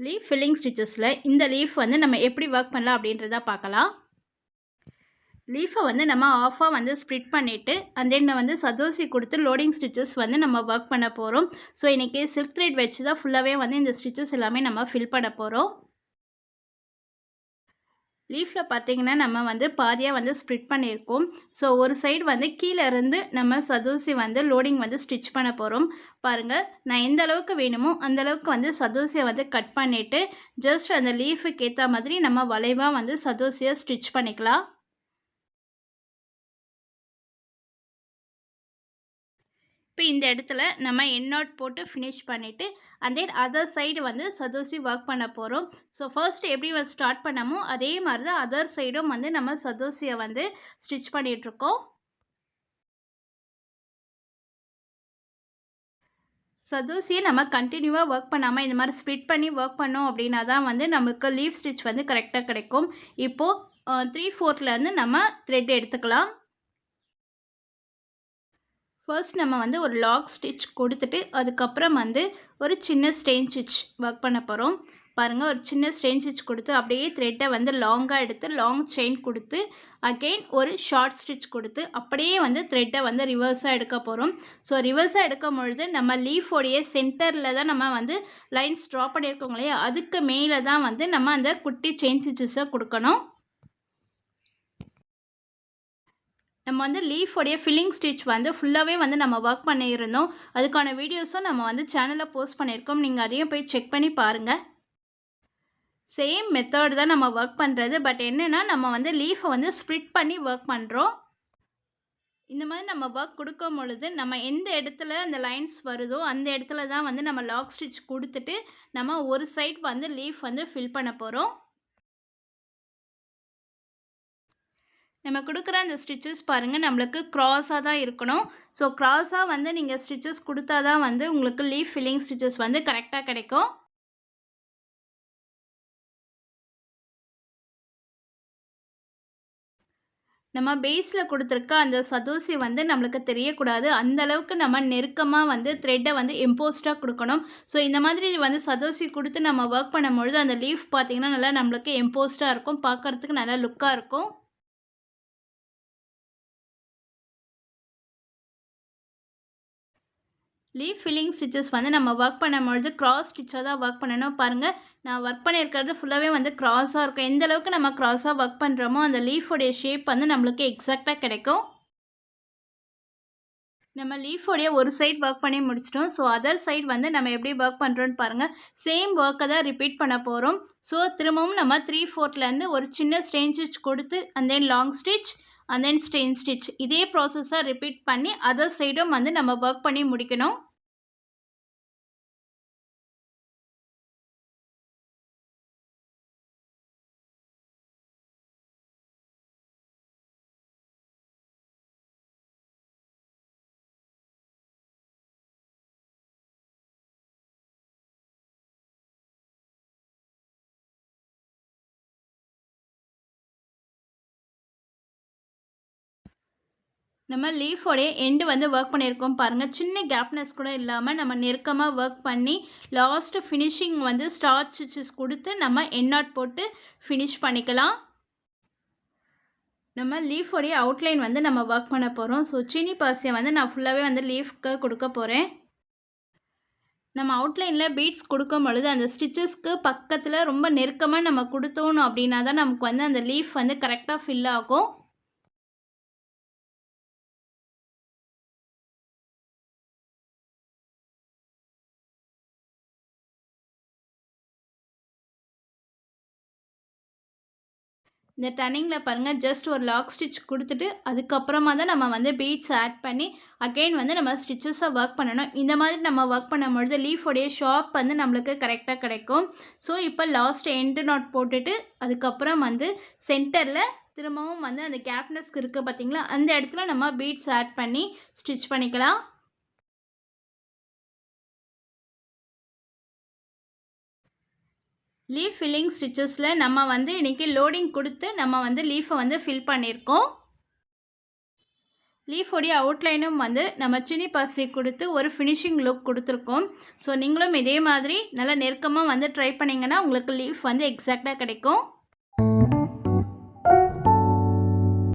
Leaf filling ஸ்டிச்சஸில் இந்த leaf வந்து நம்ம எப்படி ஒர்க் பண்ணலாம் அப்படின்றத பார்க்கலாம். லீஃபை வந்து நம்ம ஆஃபாக வந்து ஸ்ப்ளிட் பண்ணிவிட்டு அண்ட் தென் வந்து சதோசி கொடுத்து லோடிங் ஸ்டிச்சஸ் வந்து நம்ம ஒர்க் பண்ண போகிறோம். ஸோ இன்றைக்கி சில்க் த்ரெட் வச்சு தான் ஃபுல்லாகவே வந்து இந்த ஸ்டிச்சஸ் எல்லாமே நம்ம ஃபில் பண்ண போகிறோம். லீஃபில் பார்த்திங்கன்னா நம்ம வந்து பாதியாக வந்து ஸ்ப்ளிட் பண்ணியிருக்கோம். ஸோ ஒரு சைடு வந்து கீழே இருந்து நம்ம சதோசி வந்து லோடிங் வந்து ஸ்டிச் பண்ண போகிறோம். பாருங்கள், நான் எந்த அளவுக்கு வேணுமோ அந்தளவுக்கு வந்து சதோசியை வந்து கட் பண்ணிவிட்டு ஜஸ்ட் அந்த லீஃபுக்கு ஏற்ற மாதிரி நம்ம வளைவாக வந்து சதோசியை ஸ்டிச் பண்ணிக்கலாம். இப்போ இந்த இடத்துல நம்ம எண்ட் நாட் போட்டு ஃபினிஷ் பண்ணிவிட்டு அண்ட் தென் அதர் சைடு வந்து சதோசி ஒர்க் பண்ண போகிறோம். ஸோ ஃபர்ஸ்ட் எப்படி வந்து ஸ்டார்ட் பண்ணமோ அதே மாதிரி தான் அதர் சைடும் வந்து நம்ம சதோசியை வந்து ஸ்டிச் பண்ணிகிட்ருக்கோம். சதோசியை நம்ம கண்டினியூவாக ஒர்க் பண்ணாமல் இந்த மாதிரி ஸ்ப்ளிட் பண்ணி ஒர்க் பண்ணோம் அப்படின்னா தான் வந்து நம்மளுக்கு லீஃப் ஸ்டிச் வந்து கரெக்டாக கிடைக்கும். இப்போது 3/4 நம்ம த்ரெட் எடுத்துக்கலாம். ஃபர்ஸ்ட் நம்ம வந்து ஒரு லாக் ஸ்டிச் கொடுத்துட்டு அதுக்கப்புறம் வந்து ஒரு சின்ன ஸ்டெயின் ஸ்டிச் ஒர்க் பண்ண போகிறோம். பாருங்கள், ஒரு சின்ன ஸ்டெயின் ஸ்டிச் கொடுத்து அப்படியே த்ரெட்டை வந்து லாங்காக எடுத்து லாங் செயின் கொடுத்து அகெயின் ஒரு ஷார்ட் ஸ்டிச் கொடுத்து அப்படியே வந்து த்ரெட்டை வந்து ரிவர்ஸாக எடுக்க போகிறோம். ஸோ ரிவர்ஸாக எடுக்கும் பொழுது நம்ம லீஃபோடைய சென்டரில் தான் நம்ம வந்து லைன்ஸ் ட்ரா பண்ணியிருக்கோம் இல்லையா, அதுக்கு மேலே தான் வந்து நம்ம அந்த குட்டி செயின் ஸ்டிச்சஸை கொடுக்கணும். நம்ம வந்து லீஃபோடைய ஃபில்லிங் ஸ்டிச் வந்து ஃபுல்லாகவே வந்து நம்ம ஒர்க் பண்ணியிருந்தோம். அதுக்கான வீடியோஸும் நம்ம வந்து சேனலில் போஸ்ட் பண்ணியிருக்கோம். நீங்கள் அதையும் போய் செக் பண்ணி பாருங்கள். சேம் மெத்தட் தான் நம்ம ஒர்க் பண்ணுறது. பட் என்னென்னா நம்ம வந்து லீஃபை வந்து ஸ்ப்ளிட் பண்ணி ஒர்க் பண்ணுறோம். இந்த மாதிரி நம்ம ஒர்க் கொடுக்கும் பொழுது நம்ம எந்த இடத்துல அந்த லைன்ஸ் வருதோ அந்த இடத்துல தான் வந்து நம்ம லாக் ஸ்டிச் கொடுத்துட்டு நம்ம ஒரு சைட் வந்து லீஃப் வந்து ஃபில் பண்ண போகிறோம். நம்ம கொடுக்குற அந்த ஸ்டிச்சஸ் பாருங்கள், நம்மளுக்கு க்ராஸாக தான் இருக்கணும். ஸோ க்ராஸாக வந்து நீங்கள் ஸ்டிச்சஸ் கொடுத்தா தான் வந்து உங்களுக்கு லீஃப் ஃபில்லிங் ஸ்டிச்சஸ் வந்து கரெக்டாக கிடைக்கும். நம்ம பேஸில் கொடுத்துருக்க அந்த சதோசி வந்து நம்மளுக்கு தெரியக்கூடாது. அந்தளவுக்கு நம்ம நெருக்கமாக வந்து த்ரெட்டை வந்து எம்போஸ்டாக கொடுக்கணும். ஸோ இந்த மாதிரி வந்து சதோசி கொடுத்து நம்ம ஒர்க் பண்ணும்பொழுது அந்த லீஃப் பார்த்திங்கன்னா நல்லா நம்மளுக்கு எம்போஸ்டாக இருக்கும், பார்க்குறதுக்கு நல்லா லுக்காக இருக்கும். லீஃப் ஃபில்லிங் ஸ்டிச்சஸ் வந்து நம்ம ஒர்க் பண்ணும்பொழுது க்ராஸ் ஸ்டிச்சாக தான் ஒர்க் பண்ணணும். பாருங்கள், நான் ஒர்க் பண்ணியிருக்கிறது ஃபுல்லாகவே வந்து க்ராஸாக இருக்கும். எந்த அளவுக்கு நம்ம க்ராஸாக ஒர்க் பண்ணுறோமோ அந்த லீஃபோடைய ஷேப் வந்து நம்மளுக்கு எக்ஸாக்டாக கிடைக்கும். நம்ம லீஃபோடைய ஒரு சைட் ஒர்க் பண்ணி முடிச்சிட்டோம். ஸோ அதர் சைட் வந்து நம்ம எப்படி ஒர்க் பண்ணுறோன்னு பாருங்கள். சேம் ஒர்க்கை தான் ரிப்பீட் பண்ண போகிறோம். ஸோ திரும்பவும் நம்ம 3/4 ஒரு சின்ன ஸ்டெயின் ஸ்டிச் கொடுத்து and then long stitch and then stain stitch இதே ப்ராசஸாக ரிப்பீட் பண்ணி அதர் சைடும் வந்து நம்ம ஒர்க் பண்ணி முடிக்கணும். நம்ம லீஃபோடைய எண்டு வந்து ஒர்க் பண்ணியிருக்கோம் பாருங்கள். சின்ன கேப்னஸ் கூட இல்லாமல் நம்ம நெருக்கமாக ஒர்க் பண்ணி லாஸ்ட்டு ஃபினிஷிங் வந்து ஸ்டார் ஸ்டிச்சஸ் கொடுத்து நம்ம எண்ட் நாட் போட்டு ஃபினிஷ் பண்ணிக்கலாம். நம்ம லீஃபோடைய அவுட்லைன் வந்து நம்ம ஒர்க் பண்ண போகிறோம். ஸோ சீனி பாசியை வந்து நான் ஃபுல்லாகவே வந்து லீஃப்க்கு கொடுக்க போகிறேன். நம்ம அவுட்லைனில் பீட்ஸ் கொடுக்கும் பொழுது அந்த ஸ்டிச்சஸ்க்கு பக்கத்தில் ரொம்ப நெருக்கமாக நம்ம கொடுத்தோணும் அப்படின்னா தான் நமக்கு வந்து அந்த லீஃப் வந்து கரெக்டாக ஃபில் ஆகும். இந்த டர்னிங்கில் பாருங்கள், ஜஸ்ட் ஒரு லாக் ஸ்டிச் கொடுத்துட்டு அதுக்கப்புறமா தான் நம்ம வந்து பீட்ஸ் ஆட் பண்ணி அகெயின் வந்து நம்ம ஸ்டிச்சஸை ஒர்க் பண்ணணும். இந்த மாதிரி நம்ம ஒர்க் பண்ணும்பொழுது லீஃபோடைய ஷாப் வந்து நம்மளுக்கு கரெக்டாக கிடைக்கும். ஸோ இப்போ லாஸ்ட் எண்டு நாட் போட்டுட்டு அதுக்கப்புறம் வந்து சென்டரில் திரும்பவும் வந்து அந்த கேப்னஸ்க்கு இருக்குது பார்த்திங்களா, அந்த இடத்துல நம்ம பீட்ஸ் ஆட் பண்ணி ஸ்டிச் பண்ணிக்கலாம். லீஃப் ஃபில்லிங் ஸ்டிச்சஸில் நம்ம வந்து இன்றைக்கி லோடிங் கொடுத்து நம்ம வந்து லீஃபை வந்து ஃபில் பண்ணியிருக்கோம். லீஃபோடைய அவுட்லைனும் வந்து நம்ம சின்னி பாசி கொடுத்து ஒரு ஃபினிஷிங் லுக் கொடுத்துருக்கோம். ஸோ நீங்களும் இதே மாதிரி நல்லா நெருக்கமாக வந்து ட்ரை பண்ணிங்கன்னா உங்களுக்கு லீஃப் வந்து எக்ஸாக்டாக கிடைக்கும்.